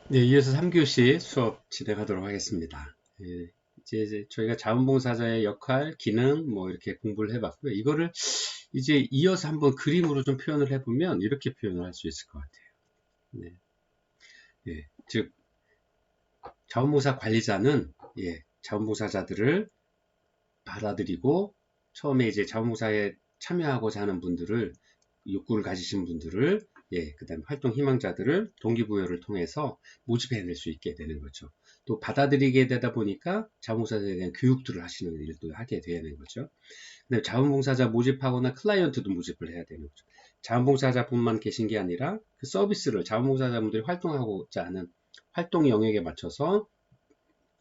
네, 이어서 3교시 수업 진행하도록 하겠습니다. 예, 이제 저희가 자원봉사자의 역할, 기능, 뭐 이렇게 공부를 해봤고요. 이거를 이제 이어서 한번 그림으로 좀 표현을 해보면 이렇게 표현을 할 수 있을 것 같아요. 네, 예, 즉, 자원봉사 관리자는, 자원봉사자들을 받아들이고, 처음에 이제 자원봉사에 참여하고자 하는 분들을, 욕구를 가지신 분들을, 그 다음에 활동 희망자들을 동기부여를 통해서 모집해낼 수 있게 되는 거죠. 또 받아들이게 되다 보니까 자원봉사자에 대한 교육들을 하시는 일도 하게 되는 거죠. 근데 자원봉사자 모집하거나 클라이언트도 모집을 해야 되는 거죠. 자원봉사자분만 계신 게 아니라 그 서비스를 자원봉사자분들이 활동하고자 하는 활동 영역에 맞춰서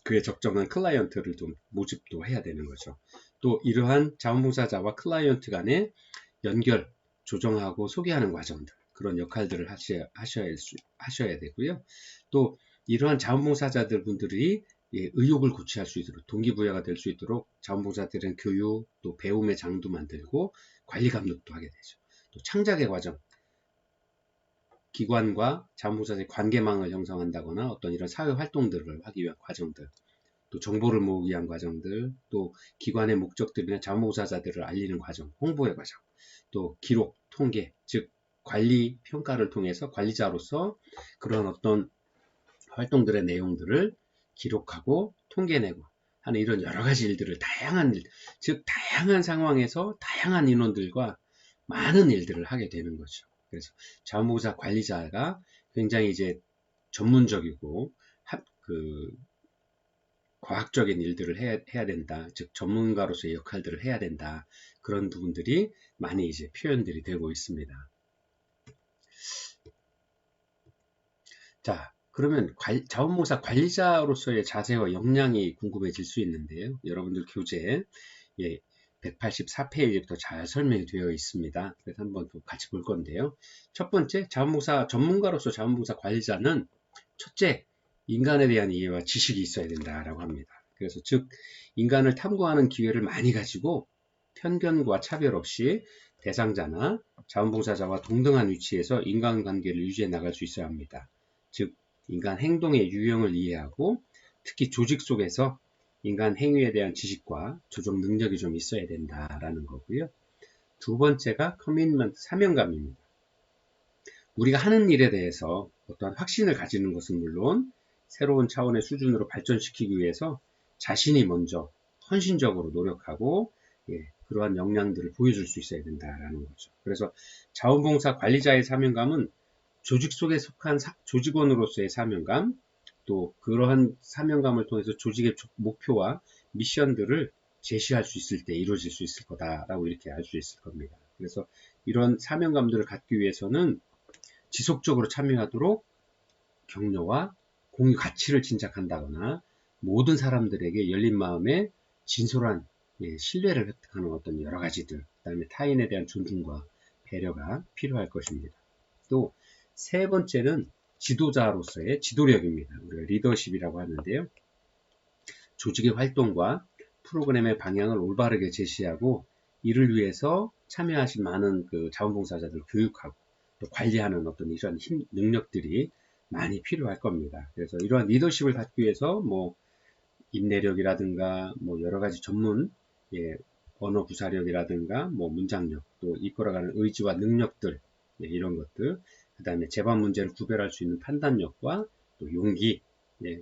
그에 적정한 클라이언트를 좀 모집도 해야 되는 거죠. 또 이러한 자원봉사자와 클라이언트 간의 연결, 조정하고 소개하는 과정들, 그런 역할들을 하셔야 되고요. 또 이러한 자원봉사자들 분들이 의욕을 고취할 수 있도록, 동기부여가 될 수 있도록 자원봉사자들은 교육, 또 배움의 장도 만들고 관리 감독도 하게 되죠. 또 창작의 과정, 기관과 자원봉사자의 관계망을 형성한다거나 어떤 이런 사회 활동들을 하기 위한 과정들, 또 정보를 모으기 위한 과정들, 또 기관의 목적들이나 자원봉사자들을 알리는 과정, 홍보의 과정, 또 기록, 통계, 즉 관리 평가를 통해서 관리자로서 그런 어떤 활동들의 내용들을 기록하고 통계내고 하는 이런 여러 가지 일들을 다양한 일, 즉 다양한 상황에서 다양한 인원들과 많은 일들을 하게 되는 거죠. 그래서 자원봉사 관리자가 굉장히 이제 전문적이고 그 과학적인 일들을 해야 된다. 즉 전문가로서의 역할들을 해야 된다. 그런 부분들이 많이 이제 표현들이 되고 있습니다. 자, 그러면 자원봉사 관리자로서의 자세와 역량이 궁금해질 수 있는데요. 여러분들 교재 184페이지부터 잘 설명이 되어 있습니다. 그래서 한번 같이 볼 건데요. 첫 번째, 자원봉사 전문가로서 자원봉사 관리자는 첫째, 인간에 대한 이해와 지식이 있어야 된다라고 합니다. 그래서 즉 인간을 탐구하는 기회를 많이 가지고 편견과 차별 없이 대상자나 자원봉사자와 동등한 위치에서 인간관계를 유지해 나갈 수 있어야 합니다. 즉 인간 행동의 유형을 이해하고 특히 조직 속에서 인간 행위에 대한 지식과 조정 능력이 좀 있어야 된다라는 거고요. 두 번째가 커미트먼트, 사명감입니다. 우리가 하는 일에 대해서 어떠한 확신을 가지는 것은 물론 새로운 차원의 수준으로 발전시키기 위해서 자신이 먼저 헌신적으로 노력하고 그러한 역량들을 보여줄 수 있어야 된다라는 거죠. 그래서 자원봉사 관리자의 사명감은 조직 속에 속한 조직원으로서의 사명감, 또 그러한 사명감을 통해서 조직의 목표와 미션들을 제시할 수 있을 때 이루어질 수 있을 거다라고 이렇게 알 수 있을 겁니다. 그래서 이런 사명감들을 갖기 위해서는 지속적으로 참여하도록 격려와 공유 가치를 진작한다거나 모든 사람들에게 열린 마음에 진솔한 신뢰를 획득하는 어떤 여러 가지들, 그다음에 타인에 대한 존중과 배려가 필요할 것입니다. 또 세 번째는 지도자로서의 지도력입니다. 우리가 리더십이라고 하는데요. 조직의 활동과 프로그램의 방향을 올바르게 제시하고 이를 위해서 참여하신 많은 그 자원봉사자들 교육하고 또 관리하는 어떤 이런 능력들이 많이 필요할 겁니다. 그래서 이러한 리더십을 갖기 위해서 뭐 인내력이라든가 뭐 여러 가지 전문 언어 구사력이라든가 뭐 문장력 또 이끌어가는 의지와 능력들 이런 것들 그 다음에 재반 문제를 구별할 수 있는 판단력과 또 용기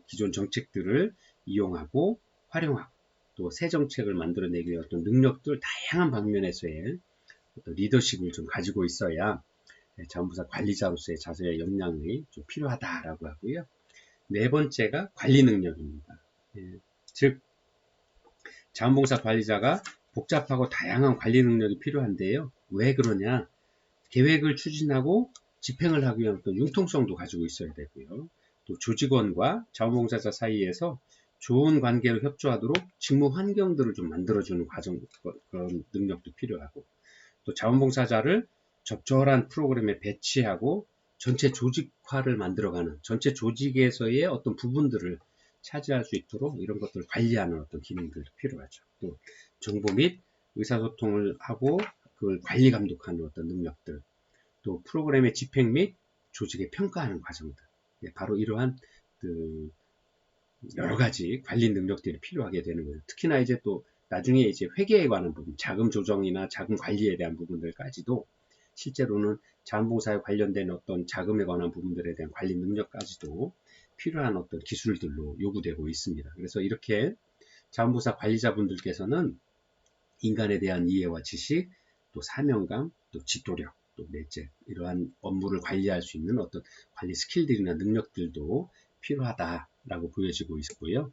기존 정책들을 이용하고 활용하고 또 새 정책을 만들어내기 위한 어떤 능력들 다양한 방면에서의 어떤 리더십을 좀 가지고 있어야 자원봉사 관리자로서의 자세의 역량이 좀 필요하다라고 하고요. 네 번째가 관리 능력입니다. 즉 자원봉사 관리자가 복잡하고 다양한 관리 능력이 필요한데요. 왜 그러냐? 계획을 추진하고 집행을 하기 위한 어떤 융통성도 가지고 있어야 되고요. 또 조직원과 자원봉사자 사이에서 좋은 관계로 협조하도록 직무 환경들을 좀 만들어주는 과정, 그런 능력도 필요하고 또 자원봉사자를 적절한 프로그램에 배치하고 전체 조직화를 만들어가는 전체 조직에서의 어떤 부분들을 차지할 수 있도록 이런 것들을 관리하는 어떤 기능들도 필요하죠. 또 정보 및 의사소통을 하고 그걸 관리 감독하는 어떤 능력들, 또 프로그램의 집행 및 조직의 평가하는 과정들, 바로 이러한 그 여러 가지 관리 능력들이 필요하게 되는 거예요. 특히나 이제 또 나중에 이제 회계에 관한 부분, 자금 조정이나 자금 관리에 대한 부분들까지도 실제로는 자원봉사에 관련된 어떤 자금에 관한 부분들에 대한 관리 능력까지도 필요한 어떤 기술들로 요구되고 있습니다. 그래서 이렇게 자원봉사 관리자분들께서는 인간에 대한 이해와 지식, 또 사명감, 또 지도력, 또 넷째 이러한 업무를 관리할 수 있는 어떤 관리 스킬들이나 능력들도 필요하다라고 보여지고 있고요.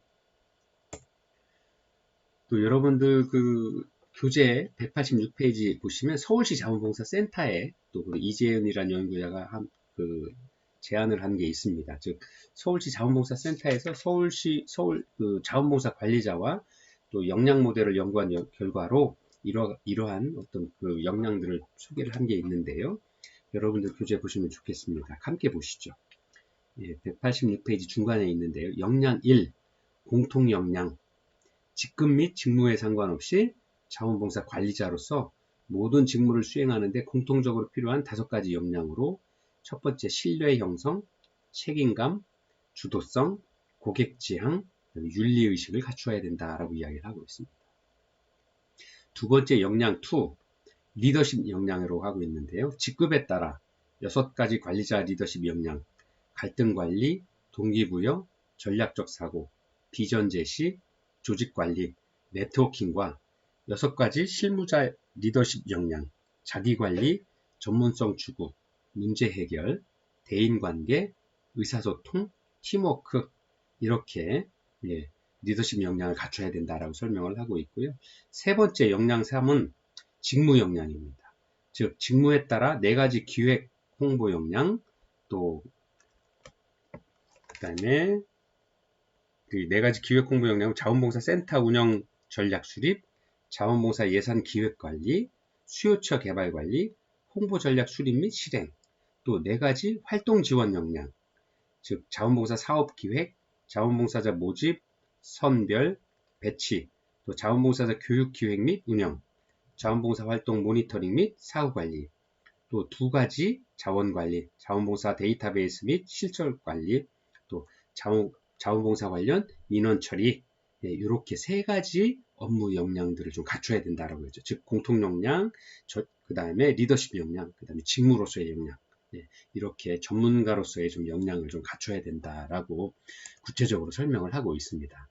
또 여러분들 그 교재 186페이지 보시면 서울시 자원봉사센터에 또 그 이재은이라는 연구자가 제안을 한 게 있습니다. 즉 서울시 자원봉사센터에서 서울 그 자원봉사 관리자와 또 역량 모델을 연구한 결과로 이러한 어떤 그 역량들을 소개를 한 게 있는데요. 여러분들 교재 보시면 좋겠습니다. 함께 보시죠. 186페이지 중간에 있는데요. 역량 1, 공통 역량. 직급 및 직무에 상관없이 자원봉사 관리자로서 모든 직무를 수행하는데 공통적으로 필요한 5가지 역량으로 첫 번째 신뢰 형성, 책임감, 주도성, 고객 지향, 윤리의식을 갖추어야 된다라고 이야기를 하고 있습니다. 두 번째 역량 2, 리더십 역량으로 하고 있는데요. 직급에 따라 6가지 관리자 리더십 역량, 갈등 관리, 동기부여, 전략적 사고, 비전 제시, 조직 관리, 네트워킹과 6가지 실무자 리더십 역량, 자기 관리, 전문성 추구, 문제 해결, 대인 관계, 의사소통, 팀워크 이렇게 리더십 역량을 갖춰야 된다라고 설명을 하고 있고요. 세 번째 역량 3은 직무 역량입니다. 즉 직무에 따라 4가지 기획 홍보 역량, 또 그다음에 그 4가지 기획 홍보 역량, 자원봉사 센터 운영 전략 수립, 자원봉사 예산 기획 관리, 수요처 개발 관리, 홍보 전략 수립 및 실행, 또 4가지 활동 지원 역량, 즉 자원봉사 사업 기획, 자원봉사자 모집, 선별, 배치, 또 자원봉사자 교육 기획 및 운영, 자원봉사 활동 모니터링 및 사후 관리, 또 2가지 자원 관리, 자원봉사 데이터베이스 및 실적 관리, 또 자원봉사 관련 민원 처리, 이렇게 3가지 업무 역량들을 좀 갖춰야 된다라고 했죠. 즉 공통 역량, 그 다음에 리더십 역량, 그 다음에 직무로서의 역량, 이렇게 전문가로서의 좀 역량을 좀 갖춰야 된다라고 구체적으로 설명을 하고 있습니다.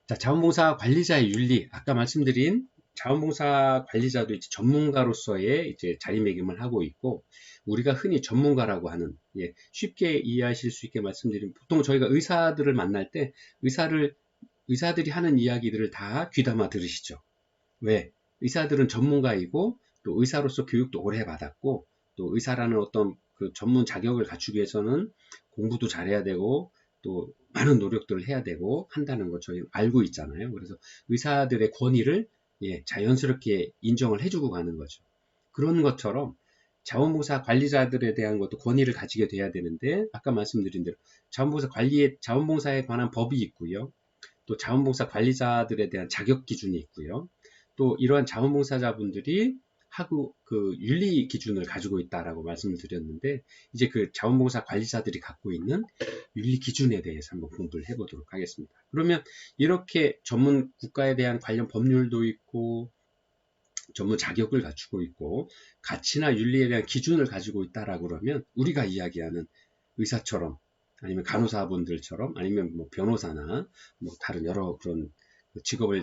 자, 자원봉사 관리자의 윤리, 아까 말씀드린 자원봉사 관리자도 이제 전문가로서의 이제 자리매김을 하고 있고, 우리가 흔히 전문가라고 하는, 쉽게 이해하실 수 있게 말씀드리면, 보통 저희가 의사들을 만날 때 의사들이 하는 이야기들을 다 귀담아 들으시죠. 왜? 의사들은 전문가이고 또 의사로서 교육도 오래 받았고 또 의사라는 어떤 그 전문 자격을 갖추기 위해서는 공부도 잘해야 되고 또 많은 노력들을 해야 되고 한다는 거 저희 알고 있잖아요. 그래서 의사들의 권위를 자연스럽게 인정을 해주고 가는 거죠. 그런 것처럼 자원봉사 관리자들에 대한 것도 권위를 가지게 돼야 되는데 아까 말씀드린 대로 자원봉사에 관한 법이 있고요. 또 자원봉사 관리자들에 대한 자격 기준이 있고요. 또 이러한 자원봉사자분들이 하고 그 윤리 기준을 가지고 있다라고 말씀을 드렸는데 이제 그 자원봉사 관리자들이 갖고 있는 윤리 기준에 대해서 한번 공부를 해보도록 하겠습니다. 그러면 이렇게 전문 국가에 대한 관련 법률도 있고 전문 자격을 갖추고 있고 가치나 윤리에 대한 기준을 가지고 있다라고 그러면 우리가 이야기하는 의사처럼 아니면 간호사분들처럼 아니면 뭐 변호사나 뭐 다른 여러 그런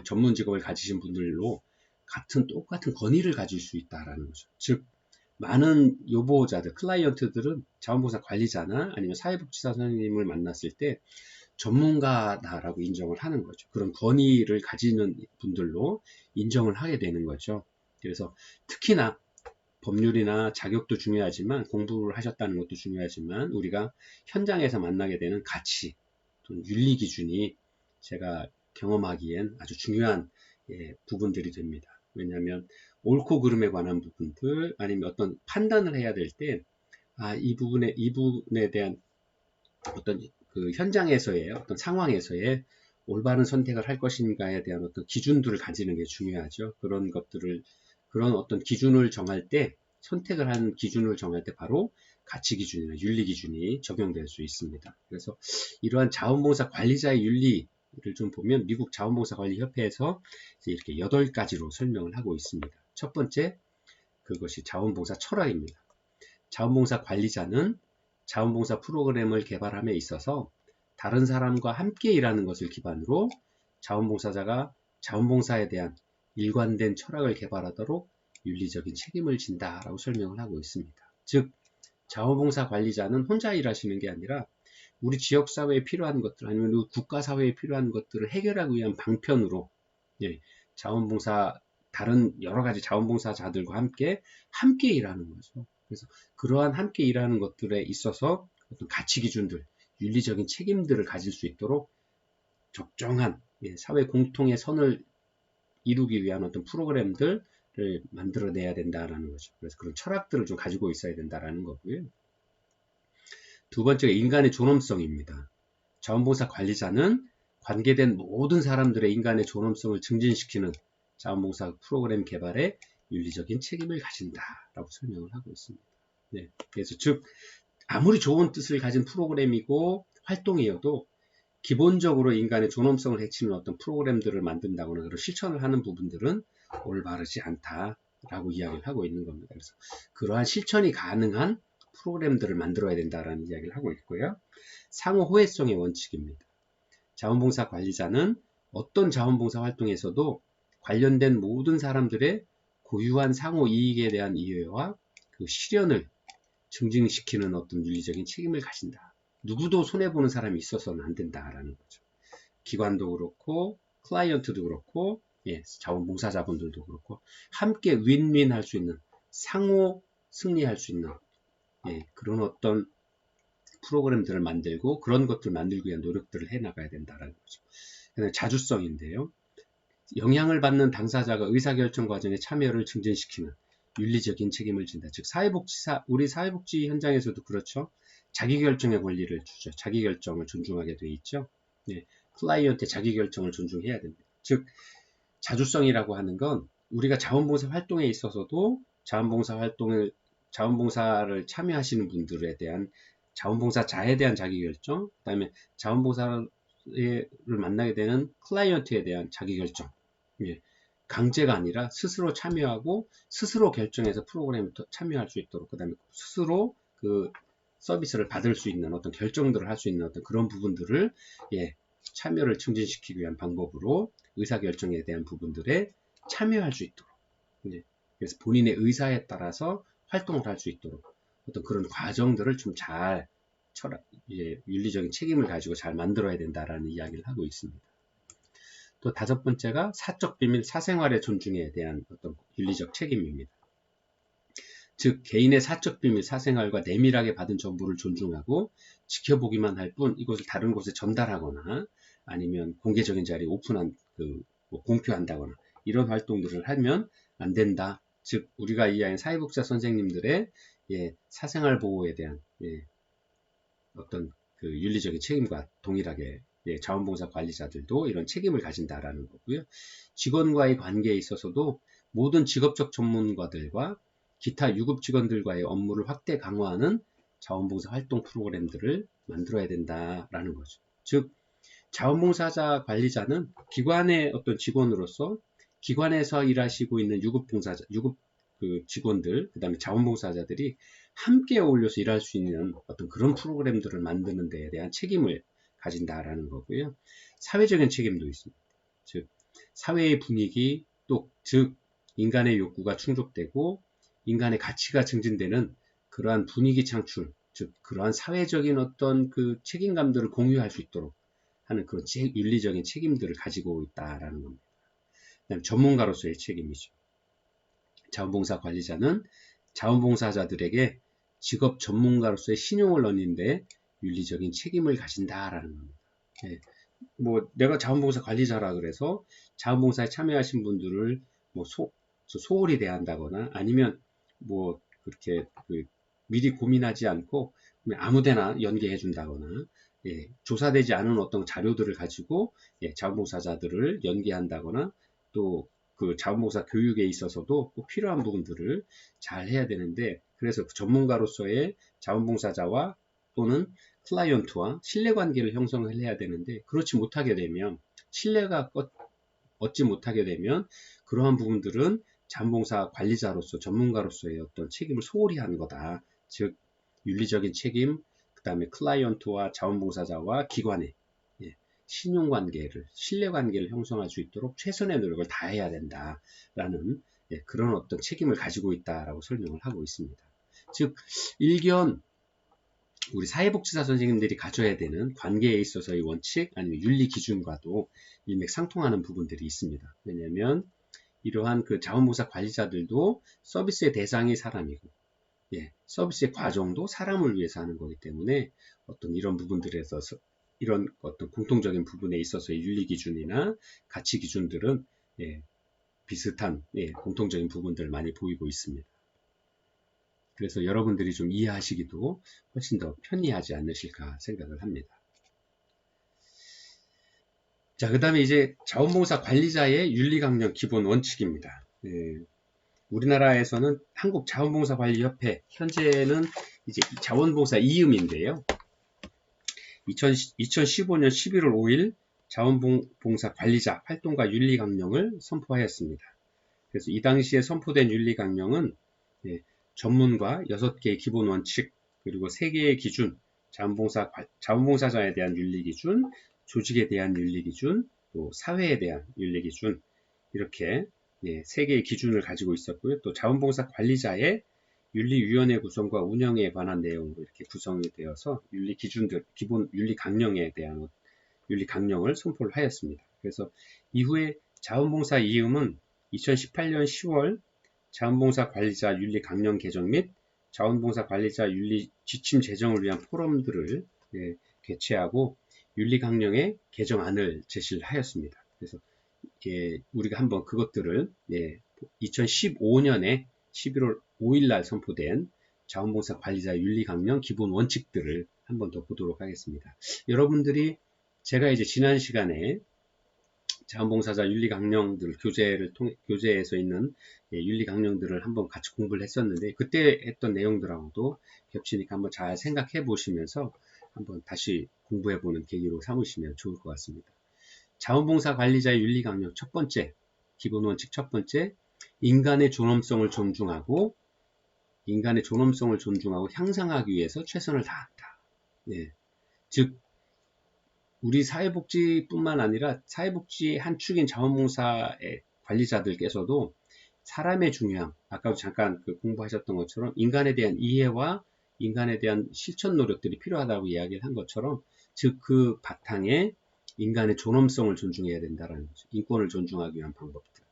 전문 직업을 가지신 분들로 똑같은 권위를 가질 수 있다라는 거죠. 즉 많은 요보자들, 클라이언트들은 자원봉사 관리자나 아니면 사회복지사 선생님을 만났을 때 전문가다라고 인정을 하는 거죠. 그런 권위를 가지는 분들로 인정을 하게 되는 거죠. 그래서 특히나 법률이나 자격도 중요하지만 공부를 하셨다는 것도 중요하지만 우리가 현장에서 만나게 되는 가치, 윤리 기준이 제가 경험하기엔 아주 중요한 부분들이 됩니다. 왜냐하면 옳고 그름에 관한 부분들 아니면 어떤 판단을 해야 될 때 이 부분에 대한 어떤 그 현장에서의 어떤 상황에서의 올바른 선택을 할 것인가에 대한 어떤 기준들을 가지는 게 중요하죠. 그런 어떤 기준을 정할 때 선택을 한 기준을 정할 때 바로 가치 기준이나 윤리 기준이 적용될 수 있습니다. 그래서 이러한 자원봉사 관리자의 윤리를 좀 보면 미국 자원봉사관리협회에서 이렇게 8가지로 설명을 하고 있습니다. 첫 번째, 그것이 자원봉사 철학입니다. 자원봉사 관리자는 자원봉사 프로그램을 개발함에 있어서 다른 사람과 함께 일하는 것을 기반으로 자원봉사자가 자원봉사에 대한 일관된 철학을 개발하도록 윤리적인 책임을 진다라고 설명을 하고 있습니다. 즉, 자원봉사 관리자는 혼자 일하시는 게 아니라 우리 지역사회에 필요한 것들 아니면 우리 국가사회에 필요한 것들을 해결하기 위한 방편으로 자원봉사 다른 여러 가지 자원봉사자들과 함께 일하는 거죠. 그래서 그러한 함께 일하는 것들에 있어서 어떤 가치 기준들, 윤리적인 책임들을 가질 수 있도록 적정한 사회 공통의 선을 이루기 위한 어떤 프로그램들을 만들어내야 된다라는 거죠. 그래서 그런 철학들을 좀 가지고 있어야 된다라는 거고요. 두 번째가 인간의 존엄성입니다. 자원봉사 관리자는 관계된 모든 사람들의 인간의 존엄성을 증진시키는 자원봉사 프로그램 개발에 윤리적인 책임을 가진다라고 설명을 하고 있습니다. 그래서 즉 아무리 좋은 뜻을 가진 프로그램이고 활동이어도 기본적으로 인간의 존엄성을 해치는 어떤 프로그램들을 만든다거나 그런 실천을 하는 부분들은 올바르지 않다라고 이야기를 하고 있는 겁니다. 그래서 그러한 실천이 가능한 프로그램들을 만들어야 된다라는 이야기를 하고 있고요. 상호 호혜성의 원칙입니다. 자원봉사 관리자는 어떤 자원봉사 활동에서도 관련된 모든 사람들의 고유한 상호 이익에 대한 이해와 그 실현을 증진시키는 어떤 윤리적인 책임을 가진다. 누구도 손해보는 사람이 있어서는 안 된다라는 거죠. 기관도 그렇고 클라이언트도 그렇고 자원봉사자분들도 그렇고 함께 윈윈 할 수 있는 상호 승리할 수 있는 그런 어떤 프로그램들을 만들고 그런 것들을 만들기 위한 노력들을 해나가야 된다는 거죠. 그다음에 자주성인데요. 영향을 받는 당사자가 의사결정 과정에 참여를 증진시키는 윤리적인 책임을 진다. 즉 우리 사회복지 현장에서도 그렇죠. 자기결정의 권리를 주죠. 자기결정을 존중하게 돼 있죠. 클라이언트의 자기결정을 존중해야 됩니다. 즉 자주성이라고 하는 건 우리가 자원봉사 활동에 있어서도 자원봉사를 참여하시는 분들에 대한 자원봉사자에 대한 자기결정, 그 다음에 자원봉사를 만나게 되는 클라이언트에 대한 자기결정, 강제가 아니라 스스로 참여하고 스스로 결정해서 프로그램에 참여할 수 있도록, 그 다음에 스스로 그 서비스를 받을 수 있는 어떤 결정들을 할 수 있는 어떤 그런 부분들을 참여를 증진시키기 위한 방법으로 의사결정에 대한 부분들에 참여할 수 있도록, 그래서 본인의 의사에 따라서 활동을 할 수 있도록 어떤 그런 과정들을 좀 잘 윤리적인 책임을 가지고 잘 만들어야 된다라는 이야기를 하고 있습니다. 또 다섯 번째가 사적 비밀, 사생활의 존중에 대한 어떤 윤리적 책임입니다. 즉 개인의 사적 비밀, 사생활과 내밀하게 받은 정보를 존중하고 지켜보기만 할 뿐 이것을 다른 곳에 전달하거나 아니면 공개적인 자리에 공표한다거나 이런 활동들을 하면 안 된다. 즉 우리가 이야기한 사회복지사 선생님들의 사생활 보호에 대한 어떤 그 윤리적인 책임과 동일하게 자원봉사 관리자들도 이런 책임을 가진다라는 거고요. 직원과의 관계에 있어서도 모든 직업적 전문가들과 기타 유급 직원들과의 업무를 확대 강화하는 자원봉사 활동 프로그램들을 만들어야 된다라는 거죠. 즉 자원봉사자 관리자는 기관의 어떤 직원으로서 기관에서 일하시고 있는 유급 직원들, 그 다음에 자원봉사자들이 함께 어울려서 일할 수 있는 어떤 그런 프로그램들을 만드는 데에 대한 책임을 가진다라는 거고요. 사회적인 책임도 있습니다. 즉 사회의 분위기, 즉 인간의 욕구가 충족되고 인간의 가치가 증진되는 그러한 분위기 창출, 즉 그러한 사회적인 어떤 그 책임감들을 공유할 수 있도록 하는 그런 윤리적인 책임들을 가지고 있다라는 겁니다. 그다음에 전문가로서의 책임이죠. 자원봉사 관리자는 자원봉사자들에게 직업 전문가로서의 신용을 얻는데 윤리적인 책임을 가진다라는 겁니다. 내가 자원봉사 관리자라 그래서 자원봉사에 참여하신 분들을 소홀히 대한다거나 아니면 그렇게 미리 고민하지 않고 아무데나 연계해 준다거나 조사되지 않은 어떤 자료들을 가지고 자원봉사자들을 연계한다거나 또 그 자원봉사 교육에 있어서도 꼭 필요한 부분들을 잘 해야 되는데 그래서 전문가로서의 자원봉사자와 또는 클라이언트와 신뢰관계를 형성을 해야 되는데, 그렇지 못하게 되면, 신뢰가 얻지 못하게 되면 그러한 부분들은 자원봉사 관리자로서, 전문가로서의 어떤 책임을 소홀히 한 거다. 즉 윤리적인 책임, 그 다음에 클라이언트와 자원봉사자와 기관의 신용관계를, 신뢰관계를 형성할 수 있도록 최선의 노력을 다해야 된다라는 그런 어떤 책임을 가지고 있다라고 설명을 하고 있습니다. 즉 일견 우리 사회복지사 선생님들이 가져야 되는 관계에 있어서의 원칙 아니면 윤리 기준과도 일맥상통하는 부분들이 있습니다. 왜냐하면 이러한 그 자원봉사 관리자들도 서비스의 대상이 사람이고, 서비스의 과정도 사람을 위해서 하는 거기 때문에 어떤 이런 부분들에서 이런 어떤 공통적인 부분에 있어서의 윤리 기준이나 가치 기준들은 비슷한 공통적인 부분들을 많이 보이고 있습니다. 그래서 여러분들이 좀 이해하시기도 훨씬 더 편리하지 않으실까 생각을 합니다. 자, 그 다음에 이제 자원봉사 관리자의 윤리강령 기본 원칙입니다. 우리나라에서는 한국자원봉사관리협회, 현재는 이제 자원봉사 이음인데요. 2015년 11월 5일 자원봉사 관리자 활동과 윤리강령을 선포하였습니다. 그래서 이 당시에 선포된 윤리강령은 전문가 6개의 기본 원칙, 그리고 3개의 기준, 자원봉사자에 대한 윤리기준, 조직에 대한 윤리기준, 또 사회에 대한 윤리기준, 이렇게 3개의 기준을 가지고 있었고요. 또 자원봉사 관리자의 윤리위원회 구성과 운영에 관한 내용으로 이렇게 구성이 되어서 윤리기준들, 기본 윤리강령에 대한 윤리강령을 선포를 하였습니다. 그래서 이후에 자원봉사 이음은 2018년 10월 자원봉사 관리자 윤리강령 개정 및 자원봉사 관리자 윤리 지침 제정을 위한 포럼들을 개최하고 윤리강령의 개정안을 제시를 하였습니다. 그래서 우리가 한번 그것들을 2015년에 11월 5일날 선포된 자원봉사 관리자 윤리강령 기본 원칙들을 한번 더 보도록 하겠습니다. 여러분들이 제가 이제 지난 시간에 자원봉사자 윤리강령들 교재에서 있는 윤리강령들을 한번 같이 공부를 했었는데, 그때 했던 내용들하고도 겹치니까 한번 잘 생각해 보시면서 한번 다시 공부해 보는 계기로 삼으시면 좋을 것 같습니다. 자원봉사 관리자의 윤리강령 첫 번째, 기본 원칙 첫 번째, 인간의 존엄성을 존중하고 향상하기 위해서 최선을 다한다. 즉 우리 사회복지뿐만 아니라 사회복지의 한 축인 자원봉사의 관리자들께서도 사람의 중요함, 아까도 잠깐 공부하셨던 것처럼 인간에 대한 이해와 인간에 대한 실천 노력들이 필요하다고 이야기를 한 것처럼, 즉 그 바탕에 인간의 존엄성을 존중해야 된다는 거죠. 인권을 존중하기 위한 방법들,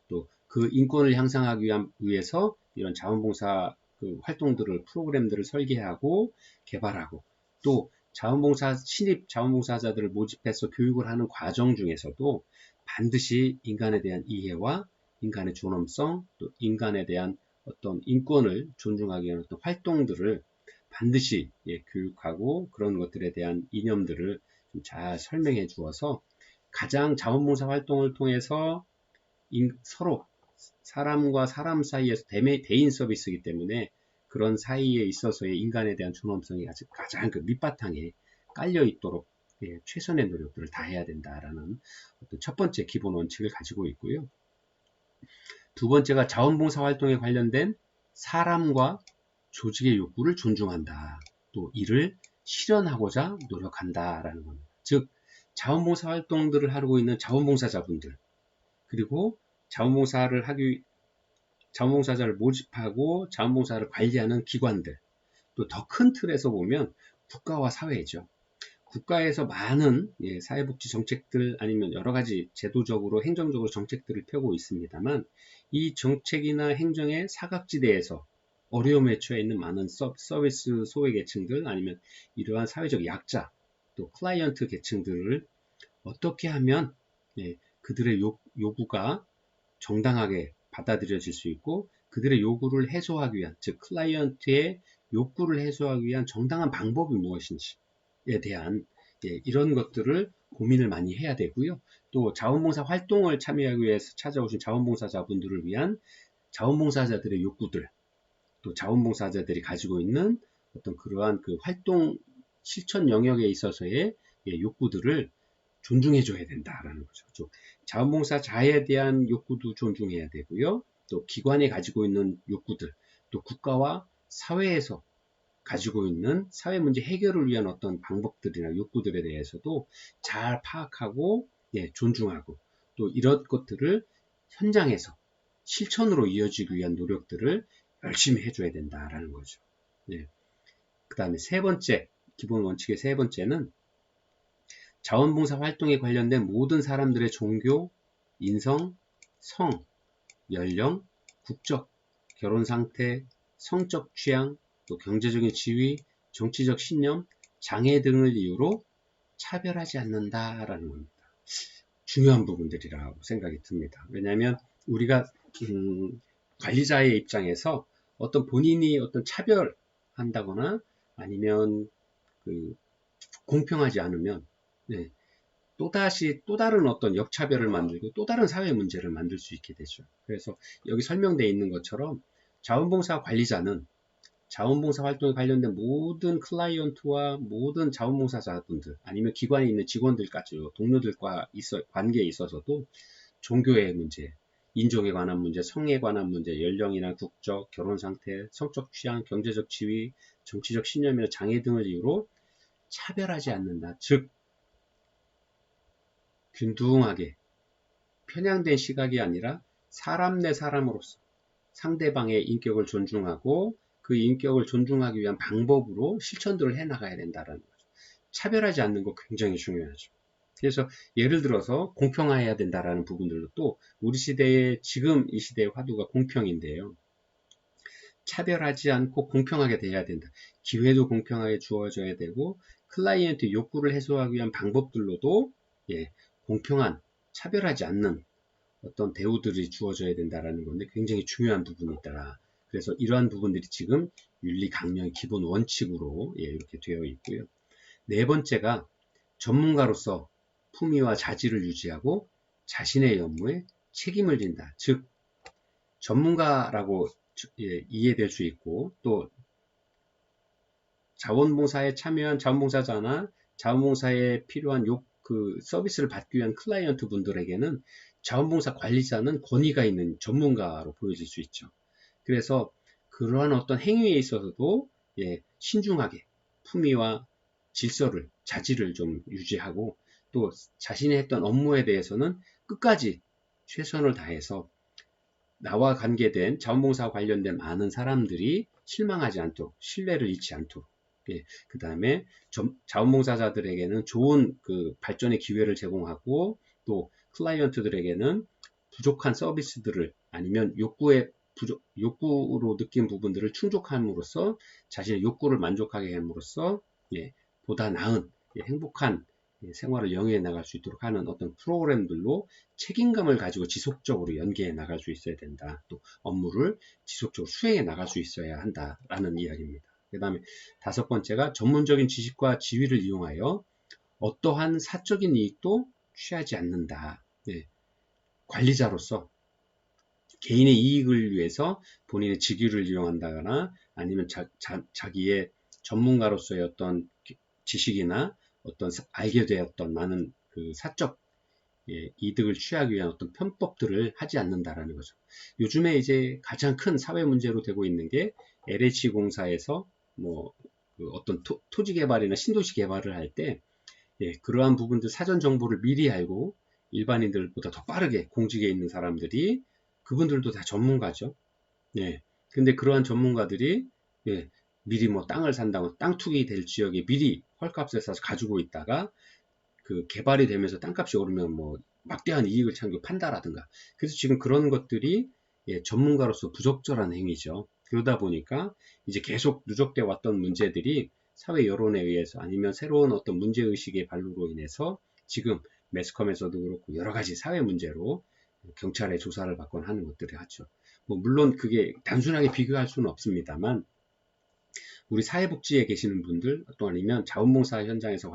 또 그 인권을 향상하기 위해서 이런 자원봉사 활동들을, 프로그램들을 설계하고 개발하고, 또 신입 자원봉사자들을 모집해서 교육을 하는 과정 중에서도 반드시 인간에 대한 이해와 인간의 존엄성, 또 인간에 대한 어떤 인권을 존중하기 위한 어떤 활동들을 반드시 교육하고, 그런 것들에 대한 이념들을 좀 잘 설명해 주어서 가장 자원봉사 활동을 통해서 서로 사람과 사람 사이에서 대인 서비스이기 때문에 그런 사이에 있어서의 인간에 대한 존엄성이 가장 그 밑바탕에 깔려 있도록 최선의 노력들을 다해야 된다라는 어떤 첫 번째 기본 원칙을 가지고 있고요. 두 번째가 자원봉사 활동에 관련된 사람과 조직의 욕구를 존중한다. 또 이를 실현하고자 노력한다라는 겁니다. 즉 자원봉사 활동들을 하고 있는 자원봉사자분들, 그리고 자원봉사자를 모집하고 자원봉사를 관리하는 기관들, 또 더 큰 틀에서 보면 국가와 사회죠. 국가에서 많은 사회복지 정책들, 아니면 여러 가지 제도적으로 행정적으로 정책들을 펴고 있습니다만, 이 정책이나 행정의 사각지대에서 어려움에 처해 있는 많은 서비스 소외계층들, 아니면 이러한 사회적 약자, 또 클라이언트 계층들을 어떻게 하면 그들의 요구가 정당하게 받아들여질 수 있고, 그들의 요구를 해소하기 위한, 즉 클라이언트의 욕구를 해소하기 위한 정당한 방법이 무엇인지에 대한 이런 것들을 고민을 많이 해야 되고요. 또 자원봉사 활동을 참여하기 위해서 찾아오신 자원봉사자분들을 위한 자원봉사자들의 욕구들, 또 자원봉사자들이 가지고 있는 어떤 그러한 그 활동 실천 영역에 있어서의 욕구들을 존중해줘야 된다라는 거죠. 자원봉사자에 대한 욕구도 존중해야 되고요. 또 기관이 가지고 있는 욕구들, 또 국가와 사회에서 가지고 있는 사회 문제 해결을 위한 어떤 방법들이나 욕구들에 대해서도 잘 파악하고 존중하고 또 이런 것들을 현장에서 실천으로 이어지기 위한 노력들을 열심히 해줘야 된다라는 거죠. 그 다음에 세 번째, 기본 원칙의 세 번째는 자원봉사 활동에 관련된 모든 사람들의 종교, 인성, 성, 연령, 국적, 결혼 상태, 성적 취향, 또 경제적인 지위, 정치적 신념, 장애 등을 이유로 차별하지 않는다라는 겁니다. 중요한 부분들이라고 생각이 듭니다. 왜냐하면 우리가 관리자의 입장에서 어떤 본인이 어떤 차별한다거나 아니면 공평하지 않으면 또다시 또 다른 어떤 역차별을 만들고 또 다른 사회 문제를 만들 수 있게 되죠. 그래서 여기 설명되어 있는 것처럼 자원봉사 관리자는 자원봉사 활동에 관련된 모든 클라이언트와 모든 자원봉사자분들 아니면 기관에 있는 직원들까지 동료들과 관계에 있어서도 종교의 문제, 인종에 관한 문제, 성에 관한 문제, 연령이나 국적, 결혼 상태, 성적 취향, 경제적 지위, 정치적 신념이나 장애 등을 이유로 차별하지 않는다. 즉 균등하게 편향된 시각이 아니라 사람 대 사람으로서 상대방의 인격을 존중하고 그 인격을 존중하기 위한 방법으로 실천들을 해나가야 된다는 거죠. 차별하지 않는 거 굉장히 중요하죠. 그래서 예를 들어서 공평해야 된다는 부분들도 또 우리 시대의 지금 이 시대의 화두가 공평인데요. 차별하지 않고 공평하게 돼야 된다. 기회도 공평하게 주어져야 되고 클라이언트 욕구를 해소하기 위한 방법들로도 공평한 차별하지 않는 어떤 대우들이 주어져야 된다는 건데 굉장히 중요한 부분이다. 그래서 이러한 부분들이 지금 윤리 강령의 기본 원칙으로 이렇게 되어 있고요. 네 번째가 전문가로서 품위와 자질을 유지하고 자신의 업무에 책임을 진다. 즉 전문가라고 이해될 수 있고 또 자원봉사에 참여한 자원봉사자나 자원봉사에 필요한 서비스를 받기 위한 클라이언트 분들에게는 자원봉사 관리자는 권위가 있는 전문가로 보여질 수 있죠. 그래서 그러한 어떤 행위에 있어서도 신중하게 품위와 질서를, 자질을 좀 유지하고 또 자신이 했던 업무에 대해서는 끝까지 최선을 다해서 나와 관계된 자원봉사와 관련된 많은 사람들이 실망하지 않도록 신뢰를 잃지 않도록 그 다음에 자원봉사자들에게는 좋은 발전의 기회를 제공하고 또 클라이언트들에게는 부족한 서비스들을 아니면 욕구로 느낀 부분들을 충족함으로써 자신의 욕구를 만족하게 함으로써 보다 나은 행복한 생활을 영위해 나갈 수 있도록 하는 어떤 프로그램들로 책임감을 가지고 지속적으로 연계해 나갈 수 있어야 된다. 또 업무를 지속적으로 수행해 나갈 수 있어야 한다라는 이야기입니다. 그 다음에 다섯 번째가 전문적인 지식과 지위를 이용하여 어떠한 사적인 이익도 취하지 않는다. 관리자로서 개인의 이익을 위해서 본인의 직위를 이용한다거나 아니면 자기의 전문가로서의 어떤 지식이나 어떤 알게 되었던 많은 사적 이득을 취하기 위한 어떤 편법들을 하지 않는다라는 거죠. 요즘에 이제 가장 큰 사회 문제로 되고 있는 게 LH 공사에서 어떤 토지 개발이나 신도시 개발을 할 때 그러한 부분들 사전 정보를 미리 알고 일반인들보다 더 빠르게 공직에 있는 사람들이 그분들도 다 전문가죠. 근데 그러한 전문가들이 미리 땅을 산다고 땅 투기 될 지역에 미리 헐값에 사서 가지고 있다가 개발이 되면서 땅값이 오르면 막대한 이익을 창조한다라든가. 그래서 지금 그런 것들이 전문가로서 부적절한 행위죠. 그러다 보니까 이제 계속 누적돼 왔던 문제들이 사회 여론에 의해서 아니면 새로운 어떤 문제의식의 발로로 인해서 지금 매스컴에서도 그렇고 여러 가지 사회 문제로 경찰의 조사를 받거나 하는 것들을 하죠. 물론 그게 단순하게 비교할 수는 없습니다만 우리 사회복지에 계시는 분들 또 아니면 자원봉사 현장에서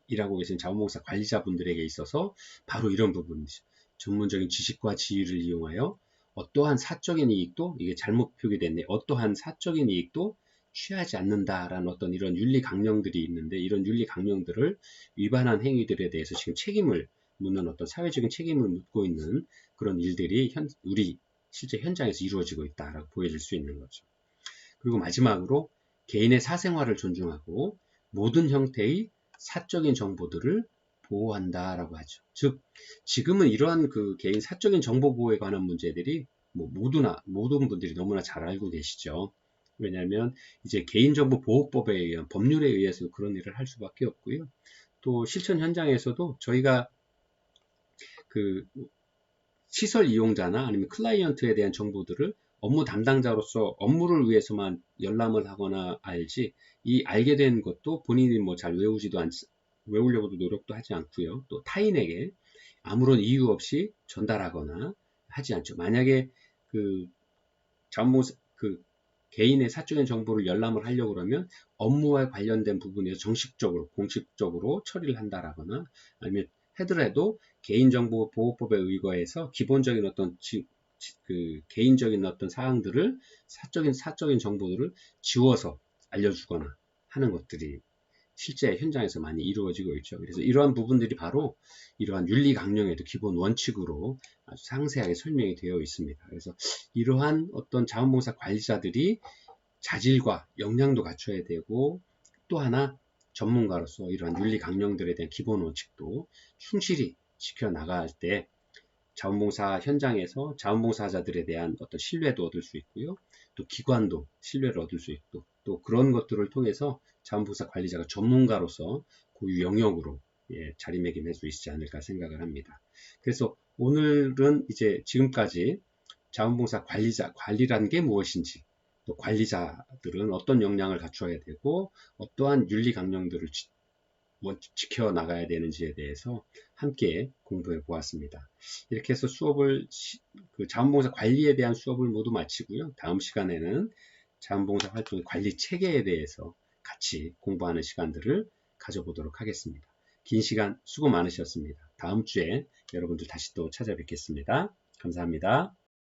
일하고 계신 자원봉사 관리자분들에게 있어서 바로 이런 부분이죠. 전문적인 지식과 지위를 이용하여 어떠한 사적인 이익도 이게 잘못 표기됐네. 어떠한 사적인 이익도 취하지 않는다라는 어떤 이런 윤리 강령들이 있는데, 이런 윤리 강령들을 위반한 행위들에 대해서 지금 책임을 묻는, 어떤 사회적인 책임을 묻고 있는 그런 일들이 우리 실제 현장에서 이루어지고 있다라고 보여질 수 있는 거죠. 그리고 마지막으로 개인의 사생활을 존중하고 모든 형태의 사적인 정보들을 보호한다라고 하죠. 즉, 지금은 이러한 그 개인 사적인 정보 보호에 관한 문제들이 모든 분들이 너무나 잘 알고 계시죠. 왜냐하면 이제 개인정보보호법에 의한 법률에 의해서 그런 일을 할 수밖에 없고요. 또 실천 현장에서도 저희가 그 시설 이용자나 아니면 클라이언트에 대한 정보들을 업무 담당자로서 업무를 위해서만 열람을 하거나 알지, 이 알게 된 것도 본인이 뭐 잘 외우려고도 노력도 하지 않고요. 또 타인에게 아무런 이유 없이 전달하거나 하지 않죠. 만약에 그 그 개인의 사적인 정보를 열람을 하려고 그러면 업무와 관련된 부분에서 정식적으로, 공식적으로 처리를 한다라거나, 아니면 하더라도 개인정보보호법에 의거해서 기본적인 어떤 개인적인 어떤 사항들을, 사적인 정보들을 지워서 알려주거나 하는 것들이 실제 현장에서 많이 이루어지고 있죠. 그래서 이러한 부분들이 바로 이러한 윤리 강령에도 기본 원칙으로 아주 상세하게 설명이 되어 있습니다. 그래서 이러한 어떤 자원봉사 관리자들이 자질과 역량도 갖춰야 되고, 또 하나 전문가로서 이러한 윤리 강령들에 대한 기본 원칙도 충실히 지켜나갈 때 자원봉사 현장에서 자원봉사자들에 대한 어떤 신뢰도 얻을 수 있고요. 또 기관도 신뢰를 얻을 수 있고, 또 그런 것들을 통해서 자원봉사 관리자가 전문가로서 고유 영역으로 자리매김할 수 있지 않을까 생각을 합니다. 그래서 오늘은 이제 지금까지 자원봉사 관리란 게 무엇인지, 또 관리자들은 어떤 역량을 갖춰야 되고 어떠한 윤리 강령들을 지켜나가야 되는지에 대해서 함께 공부해 보았습니다. 이렇게 해서 그 자원봉사 관리에 대한 수업을 모두 마치고요. 다음 시간에는 자원봉사 활동의 관리 체계에 대해서 같이 공부하는 시간들을 가져보도록 하겠습니다. 긴 시간 수고 많으셨습니다. 다음 주에 여러분들 다시 또 찾아뵙겠습니다. 감사합니다.